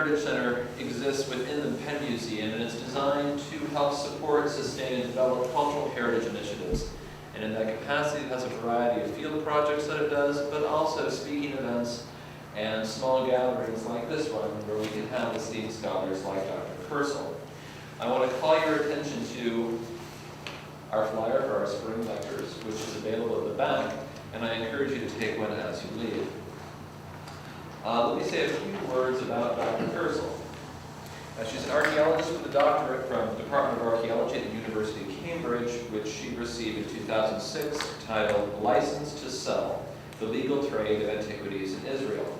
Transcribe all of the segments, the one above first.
Heritage Center exists within the Penn Museum, and it's designed to help support, sustain, and develop cultural heritage initiatives. And in that capacity, it has a variety of field projects that it does, but also speaking events and small gatherings like this one, where we can have esteemed scholars like Dr. Kersel. I want to call your attention to our flyer for our spring lectures, which is available at the back, and I encourage you to take one as you leave. Let me say a few words about Dr. Kersel. She's an archaeologist with a doctorate from the Department of Archaeology at the University of Cambridge, which she received in 2006, titled License to Sell, the Legal Trade of Antiquities in Israel.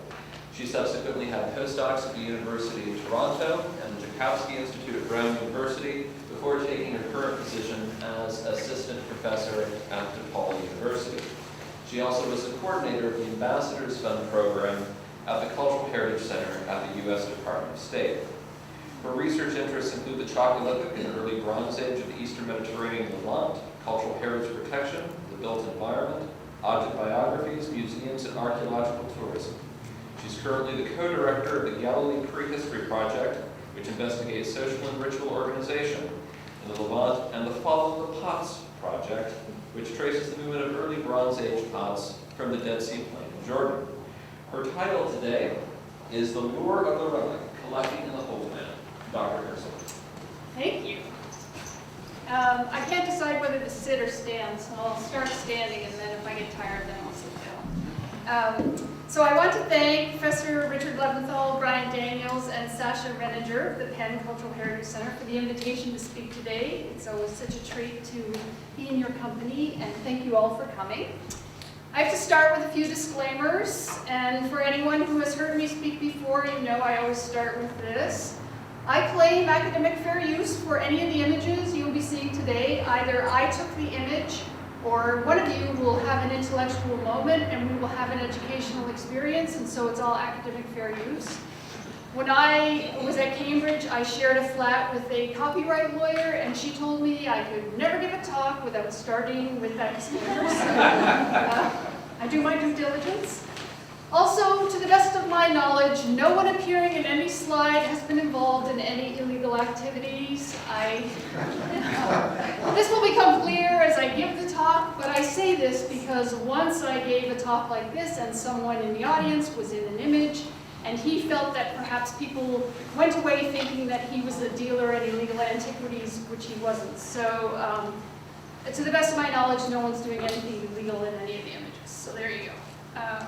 She subsequently had postdocs at the University of Toronto and the Joukowsky Institute at Brown University before taking her current position as assistant professor at DePaul University. She also was the coordinator of the Ambassadors Fund program at the Cultural Heritage Center at the U.S. Department of State. Her research interests include the Chalcolithic and early Bronze Age of the Eastern Mediterranean Levant, cultural heritage protection, the built environment, object biographies, museums, and archaeological tourism. She's currently the co-director of the Galilee Prehistory Project, which investigates social and ritual organization in the Levant, and the Follow the Pots Project, which traces the movement of early Bronze Age pots from the Dead Sea Plain in Jordan. Her title today is The Lure of the Relic, Collecting in the Holy Land. Dr. Kersel. Thank you. I can't decide whether to sit or stand, so I'll start standing, and then if I get tired, then I'll sit down. So I want to thank Professor Richard Leventhal, Brian Daniels, and Sasha Renninger of the Penn Cultural Heritage Center for the invitation to speak today. It's always such a treat to be in your company, and thank you all for coming. I have to start with a few disclaimers, and for anyone who has heard me speak before, you know I always start with this. I claim academic fair use for any of the images you'll be seeing today. Either I took the image, or one of you will have an intellectual moment and we will have an educational experience, and so it's all academic fair use. When I was at Cambridge, I shared a flat with a copyright lawyer, and she told me I could never give a talk without starting with that disclaimer. So, I do my due diligence. Also, to the best of my knowledge, no one appearing in any slide has been involved in any illegal activities. This will become clear as I give the talk, but I say this because once I gave a talk like this and someone in the audience was in an image, and he felt that perhaps people went away thinking that he was a dealer in illegal antiquities, which he wasn't. So, to the best of my knowledge, no one's doing anything illegal in any of the images. So there you go.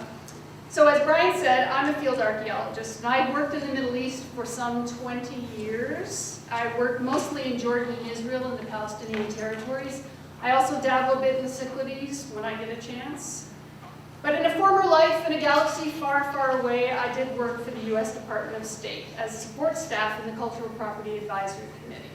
So as Brian said, I'm a field archaeologist, and I've worked in the Middle East for some 20 years. I worked mostly in Jordan and Israel and the Palestinian territories. I also dabble a bit in the Cyclades when I get a chance. But in a former life in a galaxy far, far away, I did work for the U.S. Department of State as support staff in the Cultural Property Advisory Committee.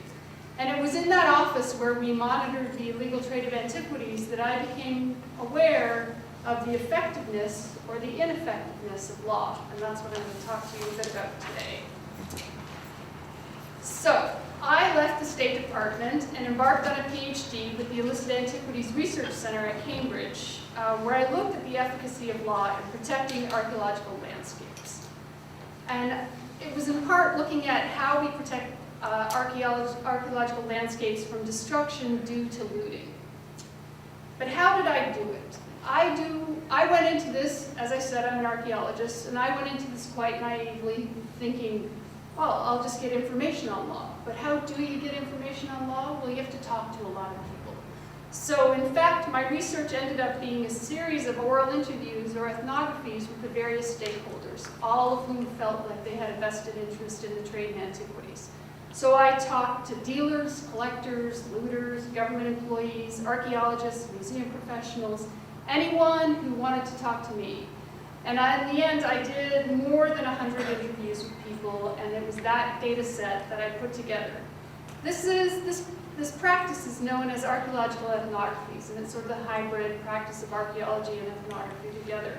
And it was in that office where we monitored the illegal trade of antiquities that I became aware of the effectiveness or the ineffectiveness of law. And that's what I'm going to talk to you a bit about today. So, I left the State Department and embarked on a PhD with the Illicit Antiquities Research Center at Cambridge, where I looked at the efficacy of law in protecting archaeological landscapes. And it was in part looking at how we protect archaeological landscapes from destruction due to looting. But how did I do it? I went into this, as I said, I'm an archaeologist, and I went into this quite naively thinking, well, I'll just get information on law. But how do you get information on law? Well, you have to talk to a lot of people. So in fact, my research ended up being a series of oral interviews or ethnographies with the various stakeholders, all of whom felt like they had a vested interest in the trade in antiquities. So I talked to dealers, collectors, looters, government employees, archaeologists, museum professionals, anyone who wanted to talk to me. And in the end, I did more than 100 interviews with people, and it was that data set that I put together. This practice is known as archaeological ethnographies, and it's sort of the hybrid practice of archaeology and ethnography together.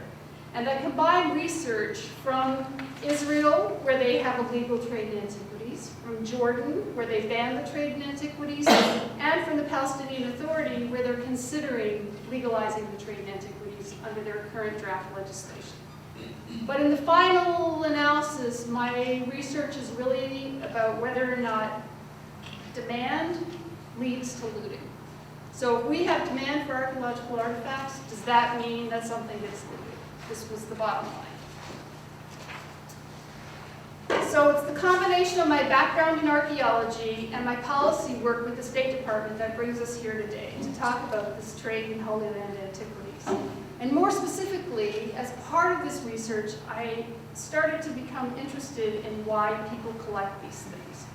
And I combine research from Israel, where they have a legal trade in antiquities, from Jordan, where they ban the trade in antiquities, and from the Palestinian Authority, where they're considering legalizing the trade in antiquities under their current draft legislation. But in the final analysis, my research is really about whether or not demand leads to looting. So if we have demand for archaeological artifacts, does that mean that something gets looted? This was the bottom line. So it's the combination of my background in archaeology and my policy work with the State Department that brings us here today to talk about this trade in Holy Land antiquities. And more specifically, as part of this research, I started to become interested in why people collect these things.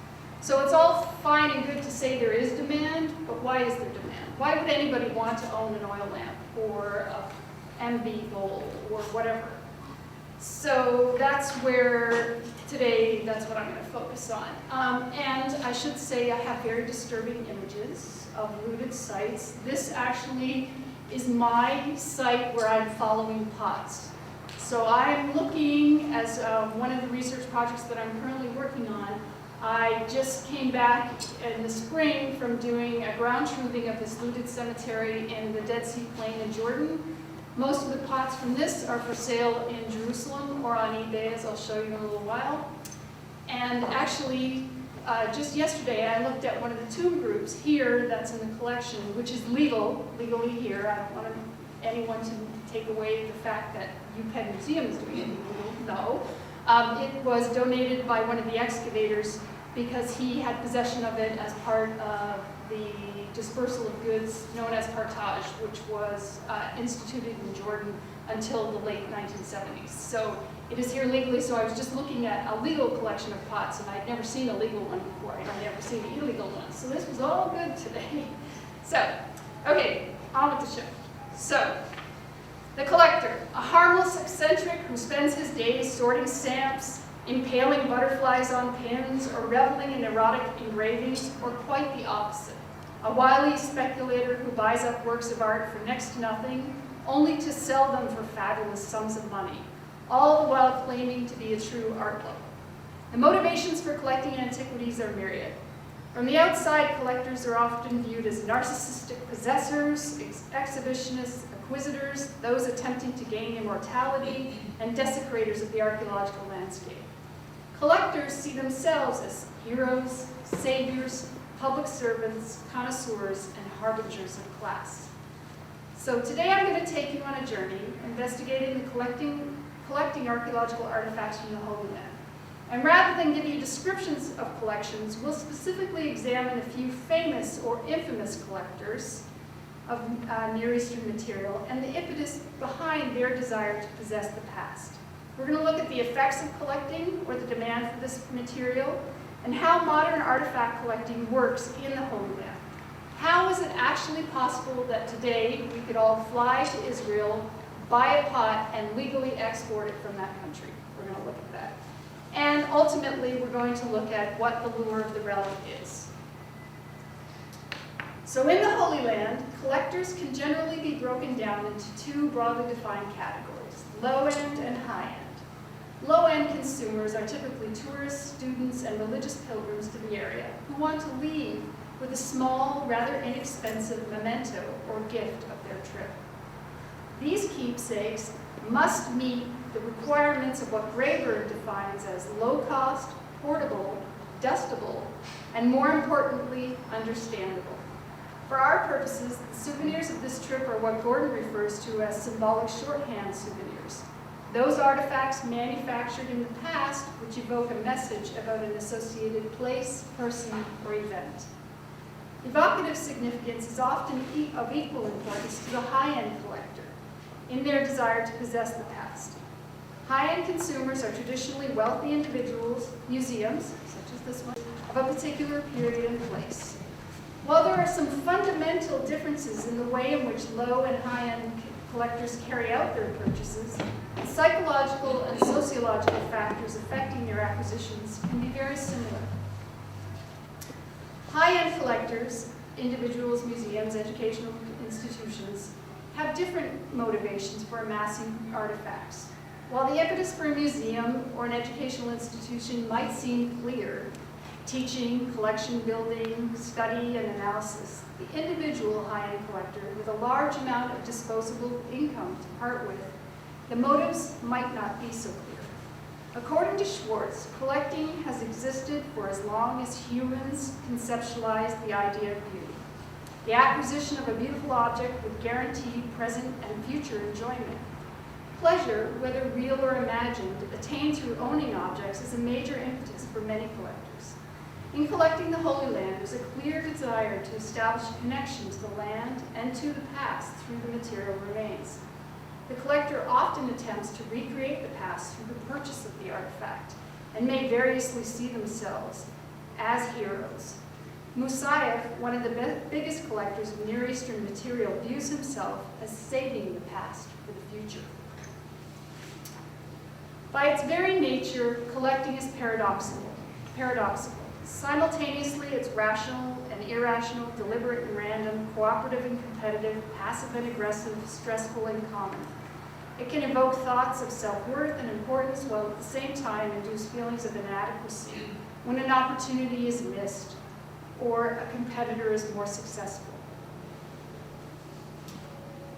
So it's all fine and good to say there is demand, but why is there demand? Why would anybody want to own an oil lamp or a MB gold or whatever? So that's where today, that's what I'm going to focus on. And I should say I have very disturbing images of looted sites. This actually is my site where I'm following pots. So I'm looking, as one of the research projects that I'm currently working on, I just came back in the spring from doing a ground truthing of this looted cemetery in the Dead Sea Plain in Jordan. Most of the pots from this are for sale in Jerusalem or on eBay, as I'll show you in a little while. And actually, just yesterday, I looked at one of the tomb groups here that's in the collection, which is legally here. I don't want anyone to take away the fact that UPenn Museum is doing it illegal. No. It was donated by one of the excavators because he had possession of it as part of the dispersal of goods known as partage, which was instituted in Jordan until the late 1970s. So it is here legally, so I was just looking at a legal collection of pots, and I'd never seen a legal one before. I'd never seen an illegal one. So this was all good today. So, okay, on with the show. So, the collector, a harmless eccentric who spends his days sorting stamps, impaling butterflies on pins, or reveling in erotic engravings, or quite the opposite. A wily speculator who buys up works of art for next to nothing, only to sell them for fabulous sums of money, all the while claiming to be a true art lover. The motivations for collecting antiquities are myriad. From the outside, collectors are often viewed as narcissistic possessors, exhibitionists, acquisitors, those attempting to gain immortality, and desecrators of the archaeological landscape. Collectors see themselves as heroes, saviors, public servants, connoisseurs, and harbingers of class. So today I'm going to take you on a journey investigating the collecting archaeological artifacts from the Holy Land. And rather than give you descriptions of collections, we'll specifically examine a few famous or infamous collectors of Near Eastern material and the impetus behind their desire to possess the past. We're going to look at the effects of collecting or the demand for this material and how modern artifact collecting works in the Holy Land. How is it actually possible that today we could all fly to Israel, buy a pot, and legally export it from that country? We're going to look at that. And ultimately, we're going to look at what the lure of the relic is. So in the Holy Land, collectors can generally be broken down into two broadly defined categories, low-end and high-end. Low-end consumers are typically tourists, students, and religious pilgrims to the area who want to leave with a small, rather inexpensive memento or gift of their trip. These keepsakes must meet the requirements of what Graeber defines as low-cost, portable, dustable, and more importantly, understandable. For our purposes, the souvenirs of this trip are what Gordon refers to as symbolic shorthand souvenirs. Those artifacts manufactured in the past which evoke a message about an associated place, person, or event. Evocative significance is often of equal importance to the high-end collector in their desire to possess the past. High-end consumers are traditionally wealthy individuals, museums, such as this one, of a particular period and place. While there are some fundamental differences in the way in which low and high-end collectors carry out their purchases, the psychological and sociological factors affecting their acquisitions can be very similar. High-end collectors, individuals, museums, educational institutions, have different motivations for amassing artifacts. While the impetus for a museum or an educational institution might seem clear, teaching, collection building, study, and analysis, the individual high-end collector with a large amount of disposable income to part with The motives might not be so clear. According to Schwartz, collecting has existed for as long as humans conceptualized the idea of beauty. The acquisition of a beautiful object would guarantee present and future enjoyment. Pleasure, whether real or imagined, attained through owning objects is a major impetus for many collectors. In collecting the Holy Land, there's a clear desire to establish a connection to the land and to the past through the material remains. The collector often attempts to recreate the past through the purchase of the artifact and may variously see themselves as heroes. Musayev, one of the biggest collectors of Near Eastern material, views himself as saving the past for the future. By its very nature, collecting is paradoxical. Simultaneously, it's rational and irrational, deliberate and random, cooperative and competitive, passive and aggressive, stressful and common. It can evoke thoughts of self-worth and importance while at the same time induce feelings of inadequacy when an opportunity is missed or a competitor is more successful.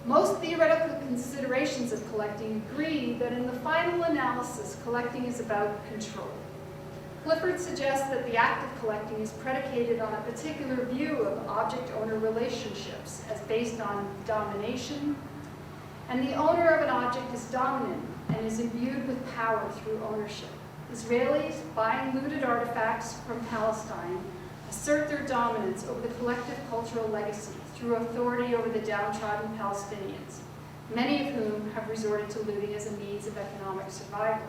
Most theoretical considerations of collecting agree that in the final analysis, collecting is about control. Clifford suggests that the act of collecting is predicated on a particular view of object-owner relationships as based on domination, and the owner of an object is dominant and is imbued with power through ownership. Israelis, buying looted artifacts from Palestine, assert their dominance over the collective cultural legacy through authority over the downtrodden Palestinians, many of whom have resorted to looting as a means of economic survival.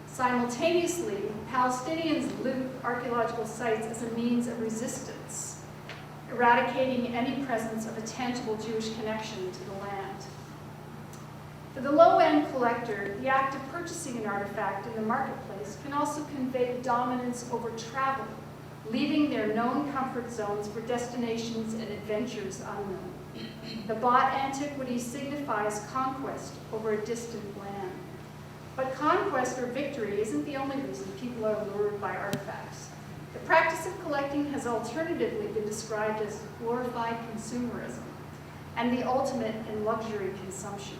Simultaneously, Palestinians loot archaeological sites as a means of resistance, eradicating any presence of a tangible Jewish connection to the land. For the low-end collector, the act of purchasing an artifact in the marketplace can also convey dominance over travel, leaving their known comfort zones for destinations and adventures unknown. The bought antiquity signifies conquest over a distant land. But conquest or victory isn't the only reason people are lured by artifacts. The practice of collecting has alternatively been described as glorified consumerism and the ultimate in luxury consumption.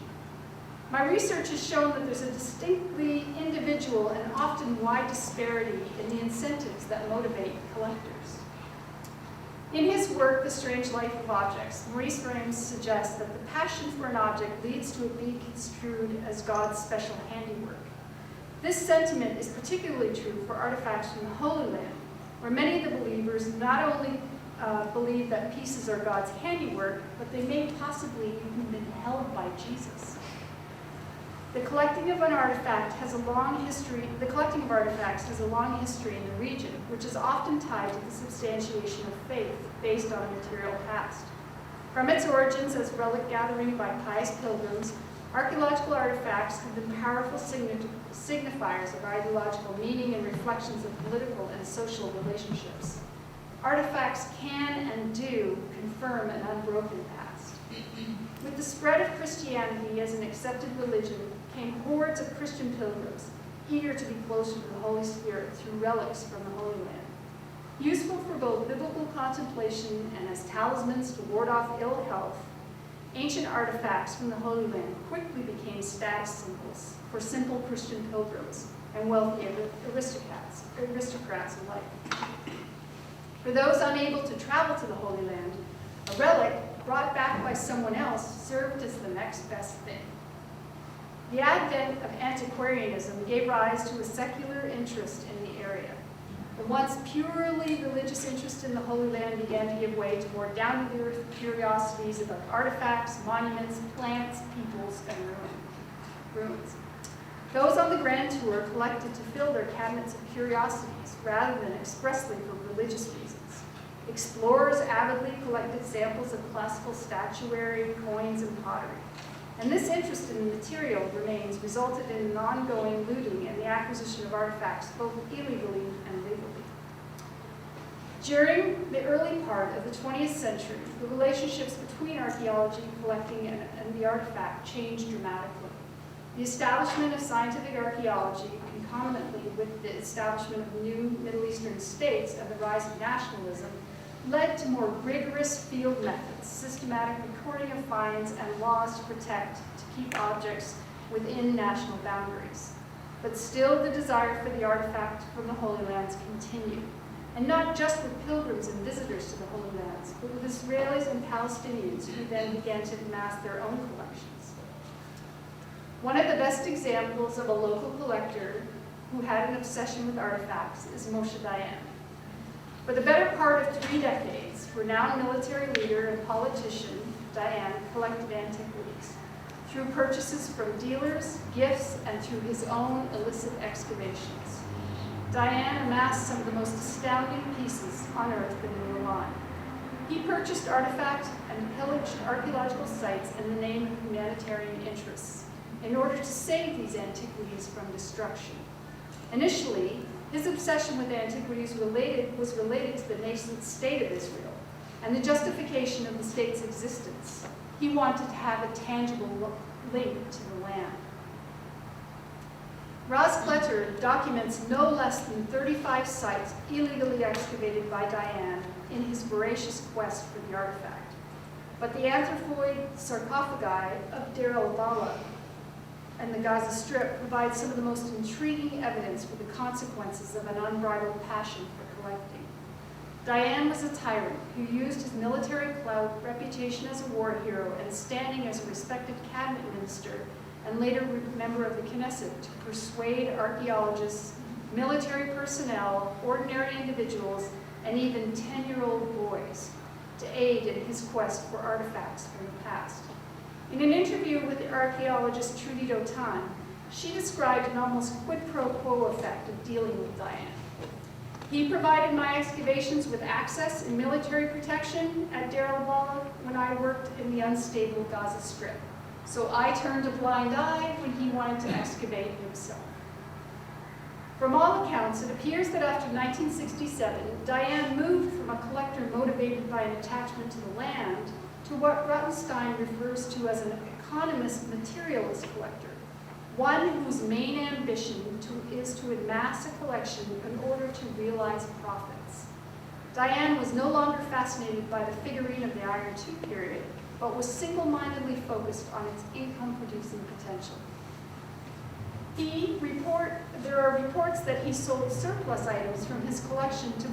My research has shown that there's a distinctly individual and often wide disparity in the incentives that motivate collectors. In his work, The Strange Life of Objects, Maurice Rames suggests that the passion for an object leads to it being construed as God's special handiwork. This sentiment is particularly true for artifacts from the Holy Land, where many of the believers not only believe that pieces are God's handiwork, but they may possibly even been held by Jesus. The collecting of artifacts has a long history in the region, which is often tied to the substantiation of faith based on a material past. From its origins as relic gathering by pious pilgrims, archaeological artifacts have been powerful signifiers of ideological meaning and reflections of political and social relationships. Artifacts can and do confirm an unbroken past. With the spread of Christianity as an accepted religion came hordes of Christian pilgrims, eager to be closer to the Holy Spirit through relics from the Holy Land. Useful for both biblical contemplation and as talismans to ward off ill health, ancient artifacts from the Holy Land quickly became status symbols for simple Christian pilgrims and wealthy aristocrats alike. For those unable to travel to the Holy Land, a relic brought back by someone else served as the next best thing. The advent of antiquarianism gave rise to a secular interest in the area. The once purely religious interest in the Holy Land began to give way to more down-to-earth curiosities about artifacts, monuments, plants, peoples, and ruins. Those on the Grand Tour collected to fill their cabinets of curiosities rather than expressly for religious reasons. Explorers avidly collected samples of classical statuary, coins, and pottery. And this interest in the material remains resulted in an ongoing looting and the acquisition of artifacts both illegally and legally. During the early part of the 20th century, the relationships between archaeology, collecting, and the artifact changed dramatically. The establishment of scientific archaeology, concomitantly with the establishment of new Middle Eastern states and the rise of nationalism, led to more rigorous field methods, systematic recording of finds, and laws to protect, to keep objects, within national boundaries. But still the desire for the artifact from the Holy Lands continued. And not just with pilgrims and visitors to the Holy Lands, but with Israelis and Palestinians who then began to amass their own collections. One of the best examples of a local collector who had an obsession with artifacts is Moshe Dayan. For the better part of 3 decades, renowned military leader and politician Dayan collected antiquities through purchases from dealers, gifts, and through his own illicit excavations. Dayan amassed some of the most astounding pieces unearthed in the Iran. He purchased artifacts and pillaged archaeological sites in the name of humanitarian interests in order to save these antiquities from destruction. Initially, his obsession with antiquities was related to the nascent state of Israel and the justification of the state's existence. He wanted to have a tangible link to the land. Raz Kletter documents no less than 35 sites illegally excavated by Dayan in his voracious quest for the artifact. But the anthropoid sarcophagi of Deir el-Bala and the Gaza Strip provide some of the most intriguing evidence for the consequences of an unbridled passion for collecting. Dayan was a tyrant who used his military clout, reputation as a war hero, and standing as a respected cabinet minister and later member of the Knesset to persuade archaeologists, military personnel, ordinary individuals, and even 10-year-old boys to aid in his quest for artifacts from the past. In an interview with the archaeologist Trudy Dotan, she described an almost quid pro quo effect of dealing with Dayan. He provided my excavations with access and military protection at Deir el-Bala when I worked in the unstable Gaza Strip. So I turned a blind eye when he wanted to excavate himself. From all accounts, it appears that after 1967, Dayan moved from a collector motivated by an attachment to the land to what Rottenstein refers to as an economist materialist collector, one whose main ambition is to amass a collection in order to realize profits. Dayan was no longer fascinated by the figurine of the Iron II period, but was single-mindedly focused on its income-producing potential. There are reports that he sold surplus items from his collection to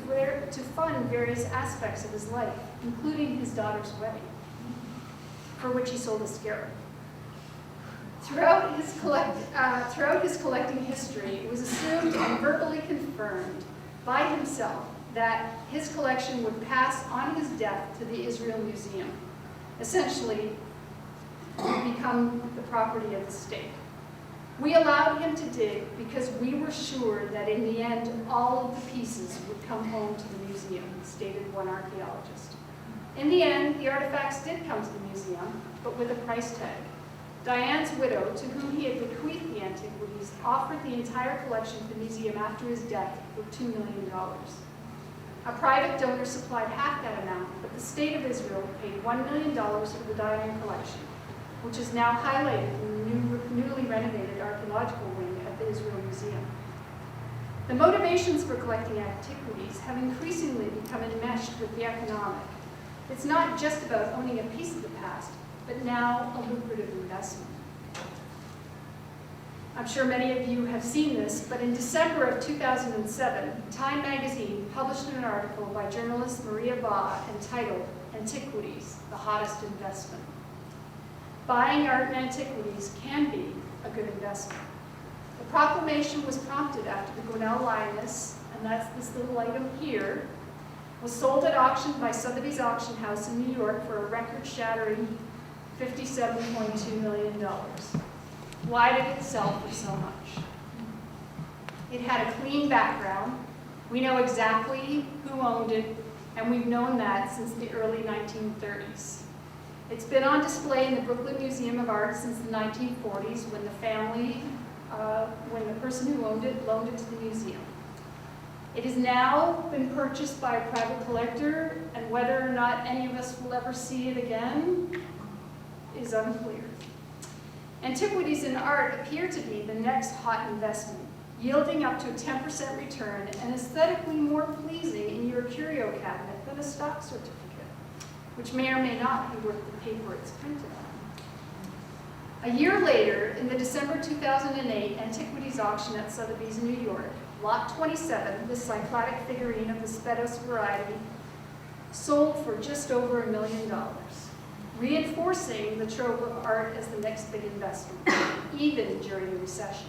fund various aspects of his life, including his daughter's wedding, for which he sold a scarab. Throughout his collecting history, it was assumed and verbally confirmed by himself that his collection would pass on his death to the Israel Museum, essentially become the property of the state. We allowed him to dig because we were sure that in the end, all of the pieces would come home to the museum, stated one archaeologist. In the end, the artifacts did come to the museum, but with a price tag. Dayan's widow, to whom he had bequeathed the antiquities, offered the entire collection to the museum after his death for $2 million. A private donor supplied half that amount, but the state of Israel paid $1 million for the Dayan collection, which is now highlighted in the newly renovated archaeological wing at the Israel Museum. The motivations for collecting antiquities have increasingly become enmeshed with the economic. It's not just about owning a piece of the past, but now a lucrative investment. I'm sure many of you have seen this, but in December of 2007, Time magazine published an article by journalist Maria Ba entitled "Antiquities, the Hottest Investment." Buying art and antiquities can be a good investment. The proclamation was prompted after the Grinnell Lioness, and that's this little item here, was sold at auction by Sotheby's Auction House in New York for a record-shattering $57.2 million. Why did it sell for so much? It had a clean background. We know exactly who owned it, and we've known that since the early 1930s. It's been on display in the Brooklyn Museum of Art since the 1940s when the person who owned it loaned it to the museum. It has now been purchased by a private collector, and whether or not any of us will ever see it again is unclear. Antiquities in art appear to be the next hot investment, yielding up to a 10% return and aesthetically more pleasing in your curio cabinet than a stock certificate, which may or may not be worth the paper it's printed on. A year later, in the December 2008 Antiquities auction at Sotheby's in New York, Lot 27, the cycladic figurine of the Spetos variety, sold for just over $1 million, reinforcing the trope of art as the next big investment, even during a recession.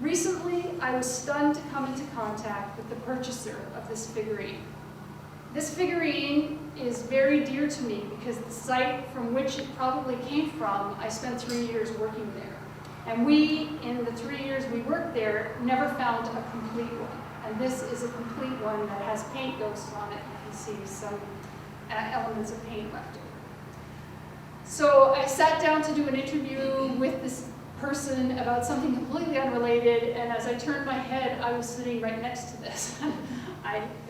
Recently, I was stunned to come into contact with the purchaser of this figurine. This figurine is very dear to me because the site from which it probably came from, I spent 3 years working there. And we, in the 3 years we worked there, never found a complete one. And this is a complete one that has paint ghosts on it. You can see some elements of paint left over. So I sat down to do an interview with this person about something completely unrelated, and as I turned my head, I was sitting right next to this.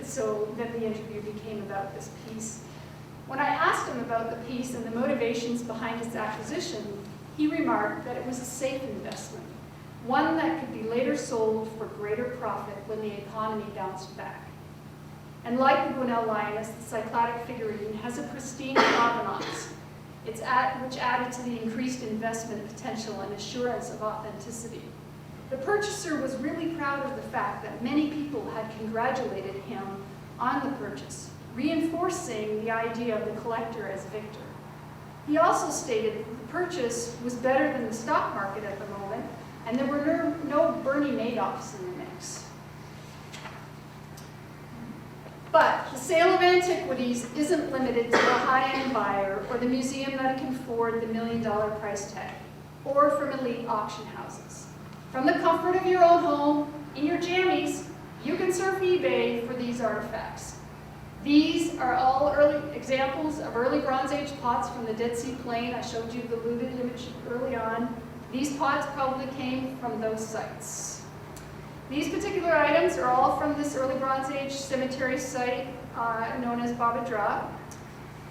So then the interview became about this piece. When I asked him about the piece and the motivations behind its acquisition, he remarked that it was a safe investment, one that could be later sold for greater profit when the economy bounced back. And like the Gwinnell lioness, the cycladic figurine has a pristine provenance, which added to the increased investment potential and assurance of authenticity. The purchaser was really proud of the fact that many people had congratulated him on the purchase, reinforcing the idea of the collector as victor. He also stated that the purchase was better than the stock market at the moment, and there were no Bernie Madoffs in the mix. But the sale of antiquities isn't limited to the high-end buyer or the museum that can afford the $1 million price tag, or from elite auction houses. From the comfort of your own home, in your jammies, you can surf eBay for these artifacts. These are all early examples of early Bronze Age pots from the Dead Sea Plain. I showed you the looted image early on. These pots probably came from those sites. These particular items are all from this early Bronze Age cemetery site known as Baba Dra.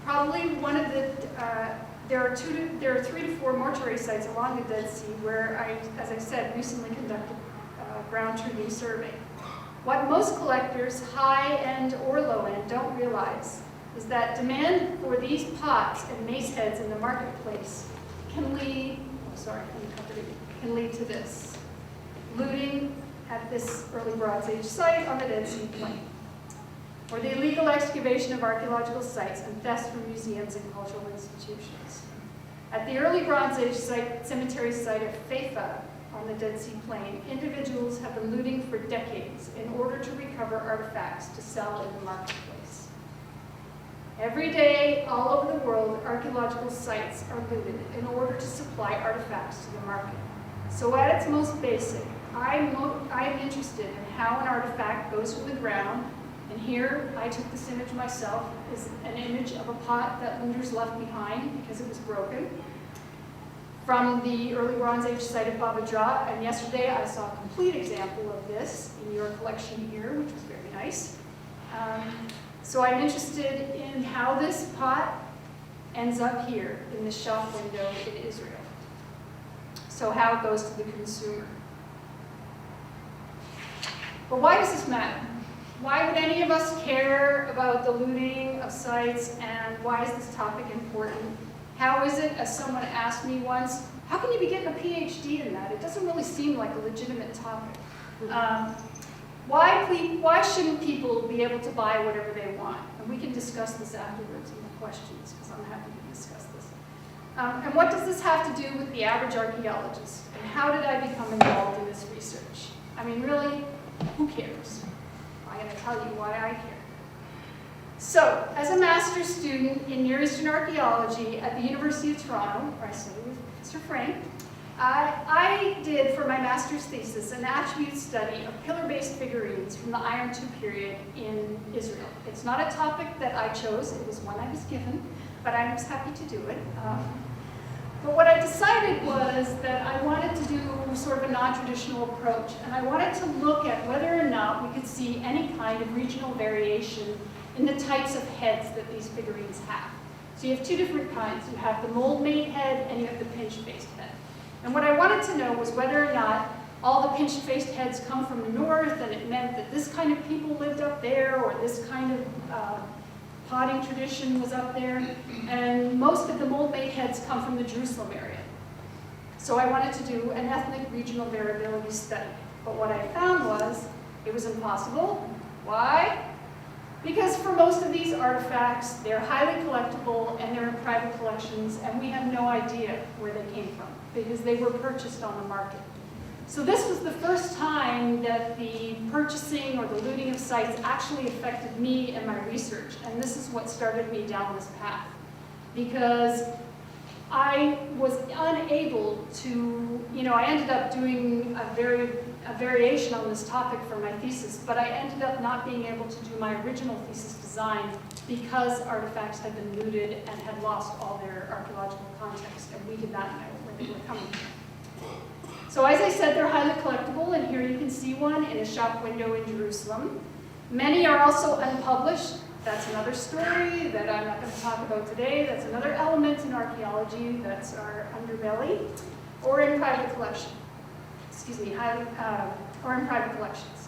Probably one of the, there are 3 to 4 mortuary sites along the Dead Sea where I, as I said, recently conducted ground truthing survey. What most collectors, high-end or low-end, don't realize is that demand for these pots and mace heads in the marketplace can lead, can lead to this. Looting at this early Bronze Age site on the Dead Sea Plain, or the illegal excavation of archaeological sites and thefts from museums and cultural institutions. At the early Bronze Age cemetery site of Feifa on the Dead Sea Plain, individuals have been looting for decades in order to recover artifacts to sell in the marketplace. Every day, all over the world, archaeological sites are looted in order to supply artifacts to the market. So at its most basic, I'm interested in how an artifact goes from the ground, and here I took this image myself, is an image of a pot that looters left behind because it was broken, from the early Bronze Age site of Baba Dra, and yesterday I saw a complete example of this in your collection here, which was very nice. So I'm interested in how this pot ends up here in this shop window in Israel. So how it goes to the consumer. But why does this matter? Why would any of us care about the looting of sites, and why is this topic important? How is it, as someone asked me once, how can you be getting a PhD in that? It doesn't really seem like a legitimate topic. Why shouldn't people be able to buy whatever they want? And we can discuss this afterwards in the questions, because I'm happy to discuss this. And what does this have to do with the average archaeologist? And how did I become involved in this research? I mean, really, who cares? I'm going to tell you why I care. So, as a master's student in Near Eastern archaeology at the University of Toronto, where I studied with Mr. Frank, I did for my master's thesis an attribute study of pillar-based figurines from the Iron II period in Israel. It's not a topic that I chose, it was one I was given, but I was happy to do it. But what I decided was that I wanted to do sort of a non-traditional approach, and I wanted to look at whether or not we could see any kind of regional variation in the types of heads that these figurines have. So you have 2 different kinds. You have the mold-made head and you have the pinch-faced head. And what I wanted to know was whether or not all the pinch-faced heads come from the north, and it meant that this kind of people lived up there, or this kind of potting tradition was up there. And most of the mold-made heads come from the Jerusalem area. So I wanted to do an ethnic regional variability study. But what I found was it was impossible. Why? Because for most of these artifacts, they're highly collectible and they're in private collections, and we have no idea where they came from because they were purchased on the market. So this was the first time that the purchasing or the looting of sites actually affected me and my research, and this is what started me down this path. Because I was unable to, I ended up doing a variation on this topic for my thesis, but I ended up not being able to do my original thesis design because artifacts had been looted and had lost all their archaeological context, and we did not know where they were coming from. So as I said, they're highly collectible, and here you can see one in a shop window in Jerusalem. Many are also unpublished. That's another story that I'm not going to talk about today. That's another element in archaeology. That's our underbelly, or in private collection. Or in private collections.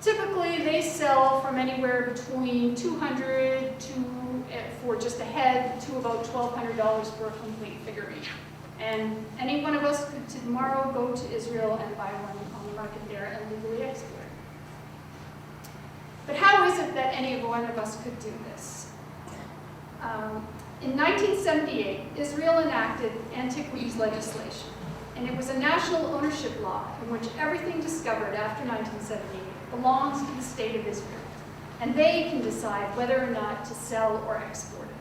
Typically, they sell from anywhere between $200 for just a head to about $1,200 for a complete figurine. And any one of us could tomorrow go to Israel and buy one on the market there and legally export it. But how is it that any one of us could do this? In 1978, Israel enacted antiquities legislation, and it was a national ownership law in which everything discovered after 1978 belongs to the state of Israel, and they can decide whether or not to sell or export it.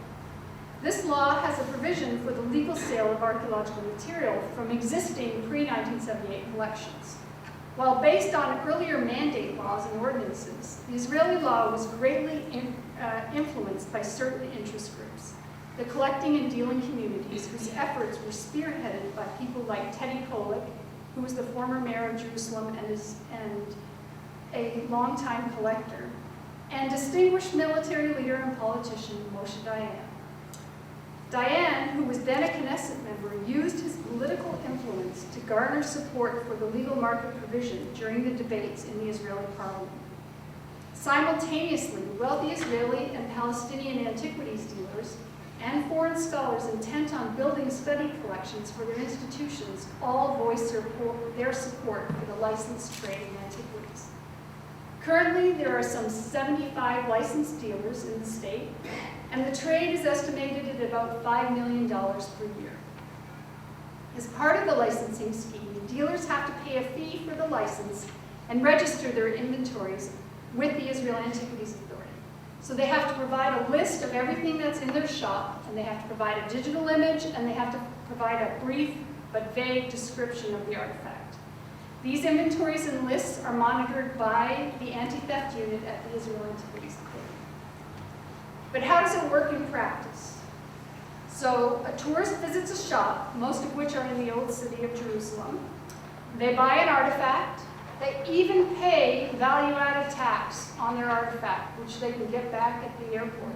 This law has a provision for the legal sale of archaeological material from existing pre-1978 collections. While based on earlier mandate laws and ordinances, the Israeli law was greatly influenced by certain interest groups, the collecting and dealing communities whose efforts were spearheaded by people like Teddy Kollek, who was the former mayor of Jerusalem and a longtime collector, and distinguished military leader and politician Moshe Dayan. Dayan, who was then a Knesset member, used his political influence to garner support for the legal market provision during the debates in the Israeli parliament. Simultaneously, wealthy Israeli and Palestinian antiquities dealers and foreign scholars intent on building study collections for their institutions all voiced their support for the licensed trade in antiquities. Currently, there are some 75 licensed dealers in the state, and the trade is estimated at about $5 million per year. As part of the licensing scheme, dealers have to pay a fee for the license and register their inventories with the Israel Antiquities Authority. So they have to provide a list of everything that's in their shop, and they have to provide a digital image, and they have to provide a brief but vague description of the artifact. These inventories and lists are monitored by the anti-theft unit at the Israel Antiquities Authority. But how does it work in practice? So a tourist visits a shop, most of which are in the old city of Jerusalem. They buy an artifact. They even pay value-added tax on their artifact, which they can get back at the airport.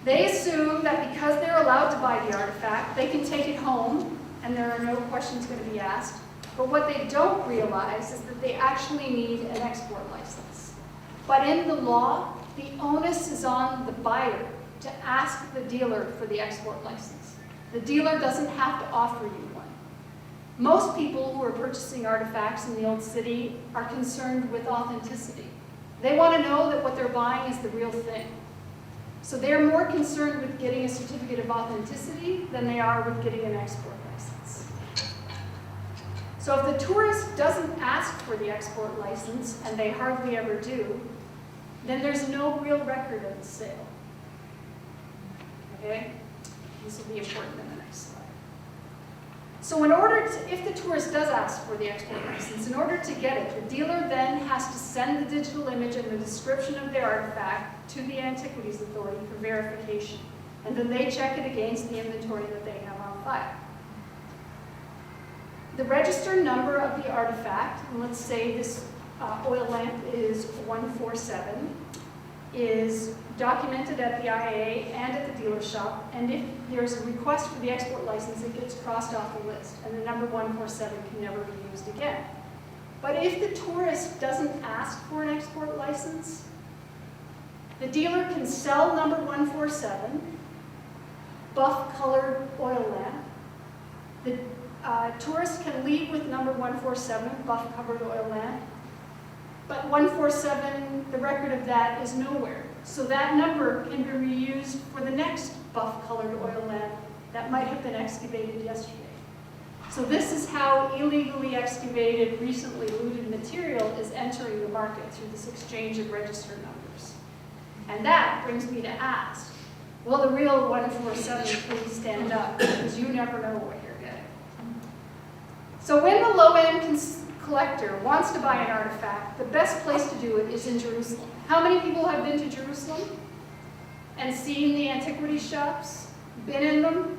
They assume that because they're allowed to buy the artifact, they can take it home, and there are no questions going to be asked. But what they don't realize is that they actually need an export license. But in the law, the onus is on the buyer to ask the dealer for the export license. The dealer doesn't have to offer you one. Most people who are purchasing artifacts in the old city are concerned with authenticity. They want to know that what they're buying is the real thing. So they're more concerned with getting a certificate of authenticity than they are with getting an export license. So if the tourist doesn't ask for the export license, and they hardly ever do, then there's no real record of the sale. Okay? This will be important in the next slide. So if the tourist does ask for the export license, in order to get it, the dealer then has to send the digital image and the description of the artifact to the Antiquities Authority for verification. And then they check it against the inventory that they have on file. The register number of the artifact, and let's say this oil lamp is 147, is documented at the IA and at the dealer shop, and if there's a request for the export license, it gets crossed off the list, and the number 147 can never be used again. But if the tourist doesn't ask for an export license, the dealer can sell number 147, buff-colored oil lamp. The Tourists can leave with number 147, buff-covered oil lamp, but 147, the record of that is nowhere. So that number can be reused for the next buff-colored oil lamp that might have been excavated yesterday. So this is how illegally excavated, recently looted material is entering the market through this exchange of register numbers. And that brings me to ask, will the real 147 please stand up? Because you never know what you're getting. So when the low-end collector wants to buy an artifact, the best place to do it is in Jerusalem. How many people have been to Jerusalem and seen the antiquities shops? Been in them?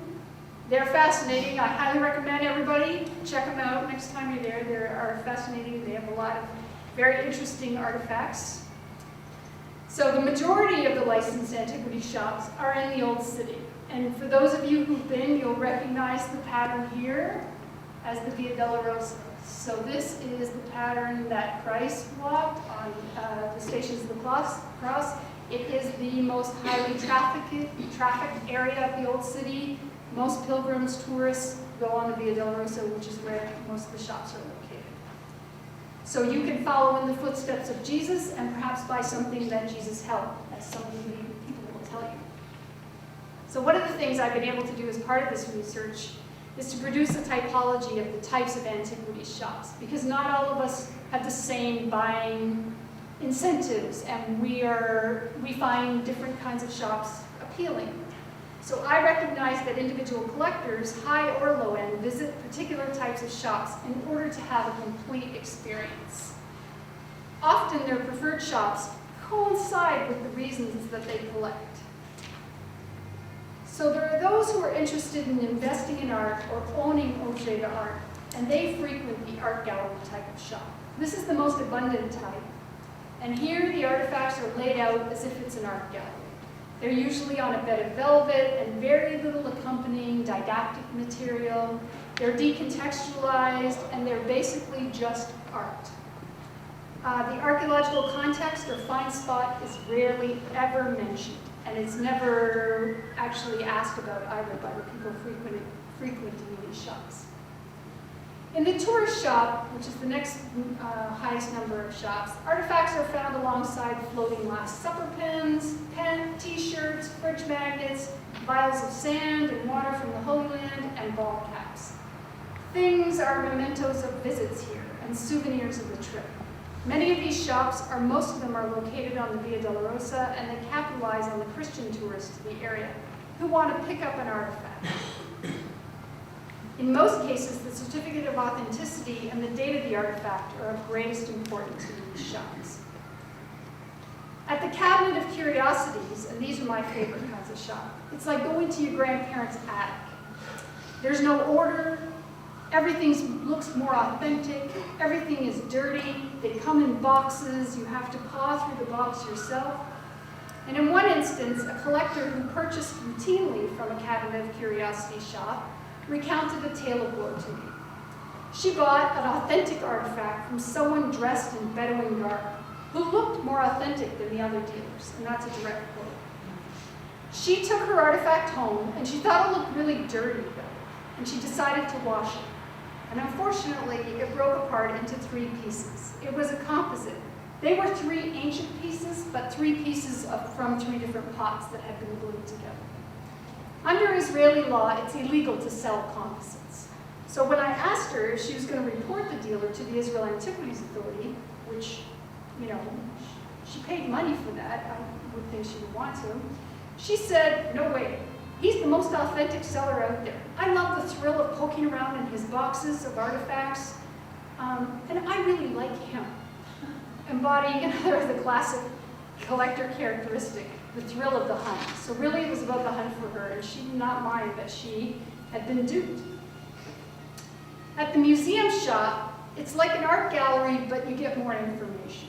They're fascinating. I highly recommend everybody check them out next time you're there. They are fascinating. They have a lot of very interesting artifacts. So the majority of the licensed antiquity shops are in the Old City. And for those of you who've been, you'll recognize the pattern here as the Via Dolorosa. So this is the pattern that Christ walked on the Stations of the Cross. It is the most highly trafficked area of the Old City. Most pilgrims, tourists, go on the Via Dolorosa, which is where most of the shops are located. So you can follow in the footsteps of Jesus and perhaps buy something that Jesus held, as some of the people will tell you. So one of the things I've been able to do as part of this research is to produce a typology of the types of antiquities shops, because not all of us have the same buying incentives, and we find different kinds of shops appealing. So I recognize that individual collectors, high or low end, visit particular types of shops in order to have a complete experience. Often their preferred shops coincide with the reasons that they collect. So there are those who are interested in investing in art or owning objets d'art, and they frequent the art gallery type of shop. This is the most abundant type. And here the artifacts are laid out as if it's an art gallery. They're usually on a bed of velvet and very little accompanying didactic material. They're decontextualized, and they're basically just art. The archaeological context or find spot is rarely ever mentioned, and it's never actually asked about either by the people frequenting these shops. In the tourist shop, which is the next highest number of shops, artifacts are found alongside floating Last Supper pins, t-shirts, fridge magnets, vials of sand and water from the Holy Land, and ball caps. Things are mementos of visits here and souvenirs of the trip. Many of these shops, most of them are located on the Via Dolorosa, and they capitalize on the Christian tourists to the area who want to pick up an artifact. In most cases, the certificate of authenticity and the date of the artifact are of greatest importance in these shops. At the Cabinet of Curiosities, and these are my favorite kinds of shop, it's like going to your grandparents' attic. There's no order, everything looks more authentic, everything is dirty, they come in boxes, you have to paw through the box yourself. And in one instance, a collector who purchased routinely from a Cabinet of Curiosities shop recounted a tale of woe to me. She bought an authentic artifact from someone dressed in Bedouin garb, who looked more authentic than the other dealers, and that's a direct quote. She took her artifact home, and she thought it looked really dirty, though, and she decided to wash it. And unfortunately, it broke apart into 3 pieces. It was a composite. They were 3 ancient pieces, but 3 pieces from 3 different pots that had been glued together. Under Israeli law, it's illegal to sell composites. So when I asked her if she was going to report the dealer to the Israel Antiquities Authority, which, she paid money for that, I would think she would want to, she said, no way. He's the most authentic seller out there. I love the thrill of poking around in his boxes of artifacts, and I really like him. Embodying another of the classic collector characteristic, the thrill of the hunt. So really it was about the hunt for her, and she did not mind that she had been duped. At the museum shop, it's like an art gallery, but you get more information.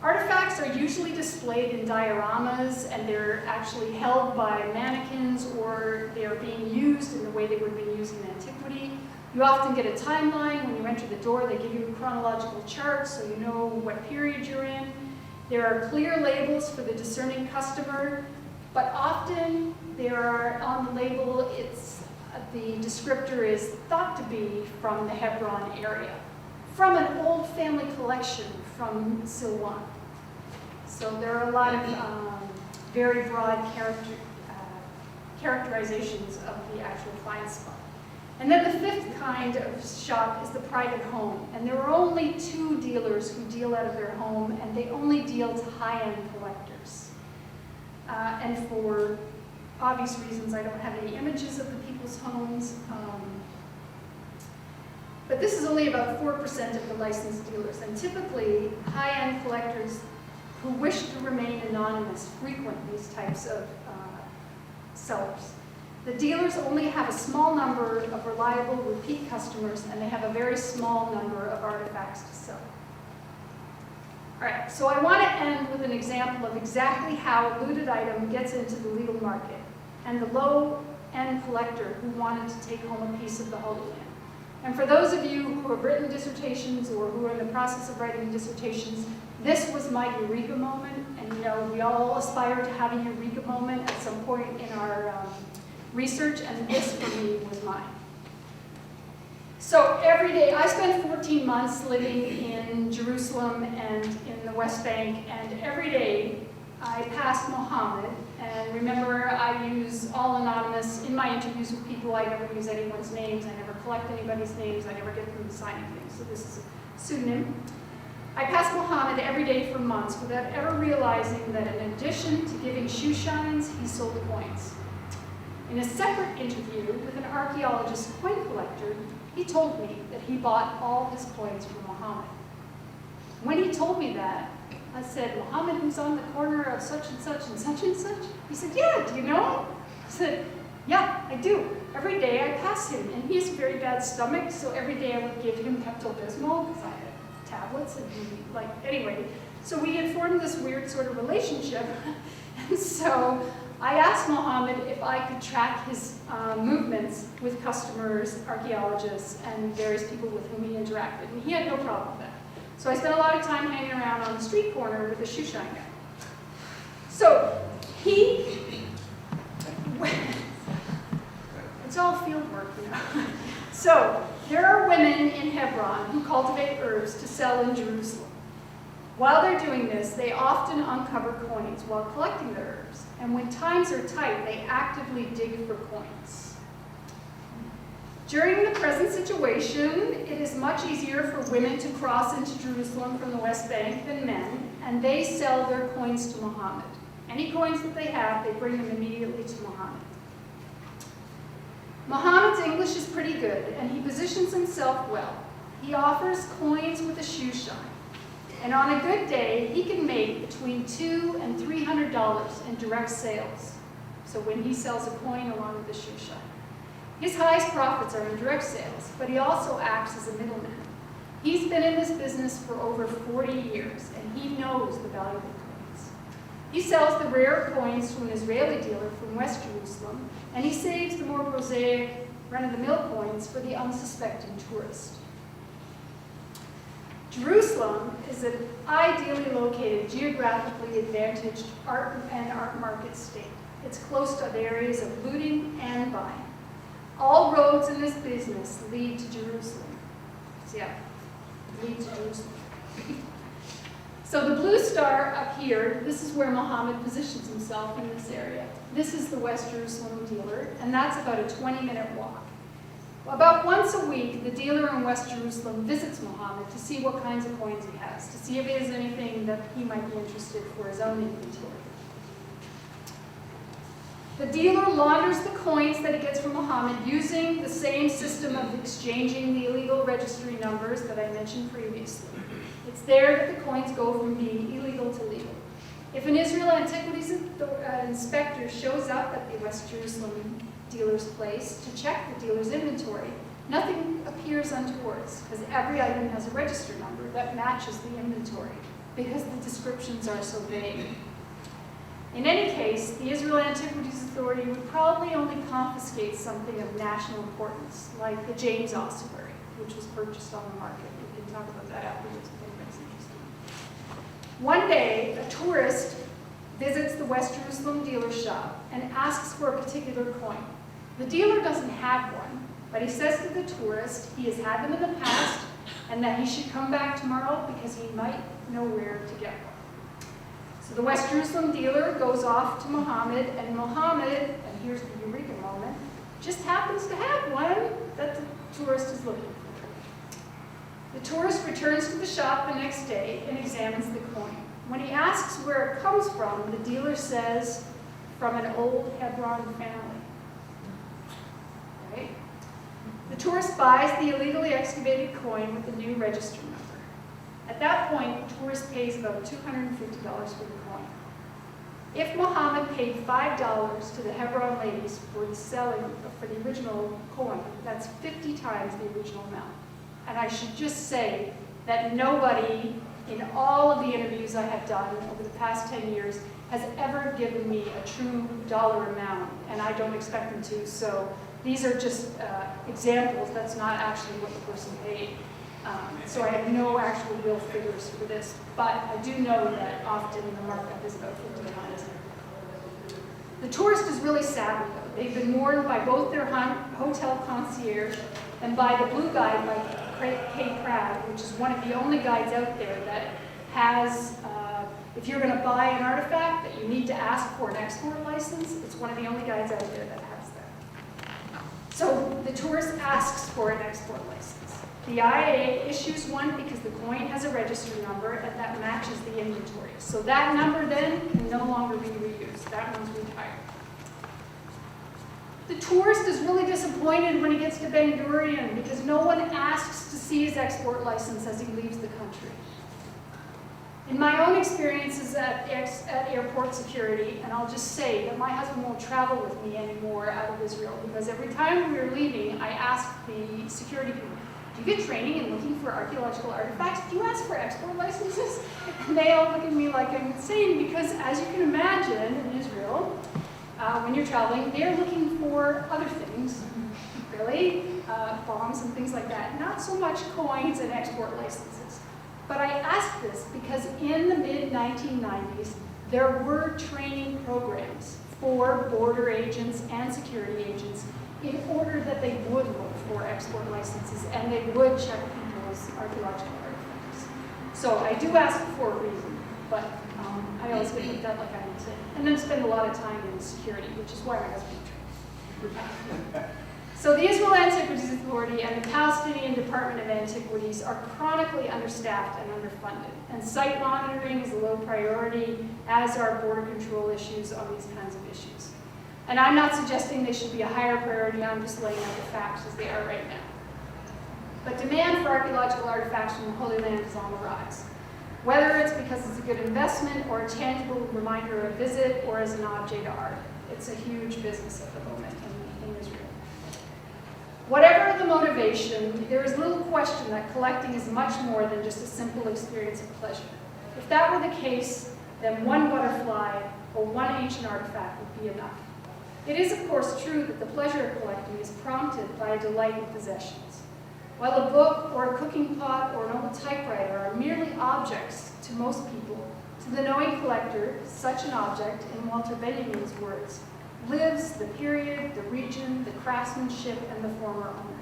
Artifacts are usually displayed in dioramas, and they're actually held by mannequins, or they're being used in the way they would have been used in antiquity. You often get a timeline. When you enter the door, they give you a chronological chart so you know what period you're in. There are clear labels for the discerning customer, but often there are on the label, it's the descriptor is thought to be from the Hebron area, from an old family collection from Silwan. So there are a lot of very broad characterizations of the actual find spot. And then the fifth kind of shop is the private home. And there are only 2 dealers who deal out of their home, and they only deal to high-end collectors. And for obvious reasons, I don't have any images of the people's homes. But this is only about 4% of the licensed dealers. And typically, high-end collectors who wish to remain anonymous frequent these types of sellers. The dealers only have a small number of reliable repeat customers, and they have a very small number of artifacts to sell. All right, so I want to end with an example of exactly how a looted item gets into the legal market, and the low-end collector who wanted to take home a piece of the Holy Land. And for those of you who have written dissertations or who are in the process of writing dissertations, this was my eureka moment, and you know, we all aspire to have a eureka moment at some point in our research, and this for me was mine. So every day, I spent 14 months living in Jerusalem and in the West Bank, and every day I passed Mohammed, and remember, I use all anonymous. In my interviews with people, I never use anyone's names, I never collect anybody's names, I never get them to sign anything, so this is a pseudonym. I passed Mohammed every day for months without ever realizing that in addition to giving shoe shines, he sold coins. In a separate interview with an archaeologist coin collector, he told me that he bought all his coins from Mohammed. When he told me that, I said, Mohammed, who's on the corner of such and such and such and such? He said, yeah, do you know him? I said, yeah, I do. Every day I pass him, and he has a very bad stomach, so every day I would give him Pepto-Bismol, because I had tablets, and anyway. So we had formed this weird sort of relationship, and so I asked Mohammed if I could track his movements with customers, archaeologists, and various people with whom he interacted, and he had no problem with that. So I spent a lot of time hanging around on the street corner with a shoe shine guy. So it's all field work, you know. So there are women in Hebron who cultivate herbs to sell in Jerusalem. While they're doing this, they often uncover coins while collecting the herbs. And when times are tight, they actively dig for coins. During the present situation, it is much easier for women to cross into Jerusalem from the West Bank than men, and they sell their coins to Mohammed. Any coins that they have, they bring them immediately to Mohammed. Mohammed's English is pretty good, and he positions himself well. He offers coins with a shoe shine. And on a good day, he can make between $200 and $300 in direct sales. So when he sells a coin along with the shoe shine. His highest profits are in direct sales, but he also acts as a middleman. He's been in this business for over 40 years, and he knows the valuable coins. He sells the rare coins to an Israeli dealer from West Jerusalem, and he saves the more prosaic, run-of-the-mill coins for the unsuspecting tourist. Jerusalem is an ideally located, geographically advantaged art market state. It's close to areas of looting and buying. All roads in this business lead to Jerusalem. So yeah, lead to Jerusalem. So the blue star up here, this is where Mohammed positions himself in this area. This is the West Jerusalem dealer, and that's about a 20-minute walk. About once a week, the dealer in West Jerusalem visits Mohammed to see what kinds of coins he has, to see if he has anything that he might be interested for his own inventory. The dealer launders the coins that he gets from Mohammed using the same system of exchanging the illegal registry numbers that I mentioned previously. It's there that the coins go from being illegal to legal. If an Israel Antiquities inspector shows up at the West Jerusalem dealer's place to check the dealer's inventory, nothing appears untoward, because every item has a register number that matches the inventory, because the descriptions are so vague. In any case, the Israel Antiquities Authority would probably only confiscate something of national importance, like the James ossuary, which was purchased on the market. We can talk about that afterwards if anybody's interested. One day, a tourist visits the West Jerusalem dealer's shop and asks for a particular coin. The dealer doesn't have one, but he says to the tourist he has had them in the past and that he should come back tomorrow because he might know where to get one. So the West Jerusalem dealer goes off to Muhammad, and Muhammad, and here's the eureka moment, just happens to have one that the tourist is looking for. The tourist returns to the shop the next day and examines the coin. When he asks where it comes from, the dealer says, from an old Hebron family. Right? The tourist buys the illegally excavated coin with the new register number. At that point, the tourist pays about $250 for the coin. If Muhammad paid $5 to the Hebron ladies for the original coin, that's 50 times the original amount. And I should just say that nobody in all of the interviews I have done over the past 10 years has ever given me a true dollar amount, and I don't expect them to. So these are just examples. That's not actually what the person paid. So I have no actual real figures for this, but I do know that often the markup is about 50 times. The tourist is really savvy, though. They've been warned by both their hotel concierge and by the Blue Guide by Kay Crab, which is one of the only guides out there that has, if you're going to buy an artifact that you need to ask for an export license, it's one of the only guides out there that has that. So the tourist asks for an export license. The IA issues one because the coin has a register number and that matches the inventory. So that number then can no longer be reused. That one's retired. The tourist is really disappointed when he gets to Ben Gurion because no one asks to see his export license as he leaves the country. In my own experiences at airport security, and I'll just say that my husband won't travel with me anymore out of Israel because every time we were leaving, I asked the security people, do you get training in looking for archaeological artifacts? Do you ask for export licenses? And they all look at me like I'm insane because, as you can imagine, in Israel, when you're traveling, they're looking for other things, really, bombs and things like that. Not so much coins and export licenses. But I asked this because in the mid-1990s, there were training programs for border agents and security agents in order that they would look for export licenses and they would check people's archaeological artifacts. So I do ask for a reason, but I always get looked at like I'm insane. And then spend a lot of time in security, which is why my husband trained. So the Israel Antiquities Authority and the Palestinian Department of Antiquities are chronically understaffed and underfunded, and site monitoring is a low priority, as are border control issues on these kinds of issues. And I'm not suggesting they should be a higher priority, I'm just laying out the facts as they are right now. But demand for archaeological artifacts from the Holy Land is on the rise. Whether it's because it's a good investment or a tangible reminder of a visit or as an object of art, it's a huge business at the moment in Israel. Whatever the motivation, there is little question that collecting is much more than just a simple experience of pleasure. If that were the case, then one butterfly or one ancient artifact would be enough. It is, of course, true that the pleasure of collecting is prompted by a delight in possessions. While a book or a cooking pot or an old typewriter are merely objects to most people, to the knowing collector, such an object, in Walter Benjamin's words, lives the period, the region, the craftsmanship, and the former owner.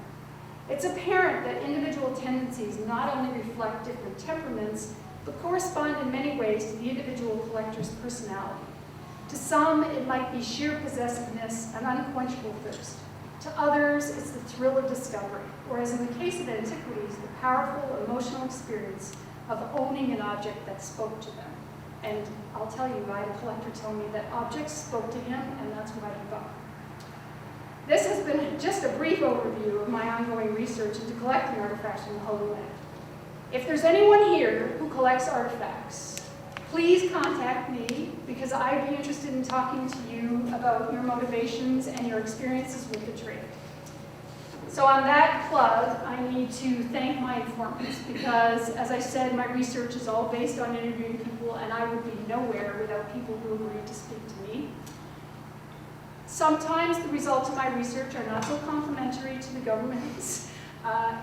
It's apparent that individual tendencies not only reflect different temperaments, but correspond in many ways to the individual collector's personality. To some, it might be sheer possessiveness and unquenchable thirst. To others, it's the thrill of discovery, or as in the case of antiquities, the powerful emotional experience of owning an object that spoke to them. And I'll tell you, I had a collector tell me that objects spoke to him, and that's why he bought. This has been just a brief overview of my ongoing research into collecting artifacts from the Holy Land. If there's anyone here who collects artifacts, please contact me because I'd be interested in talking to you about your motivations and your experiences with the trade. So on that plug, I need to thank my informants because, as I said, my research is all based on interviewing people, and I would be nowhere without people who agree to speak to me. Sometimes the results of my research are not so complimentary to the governments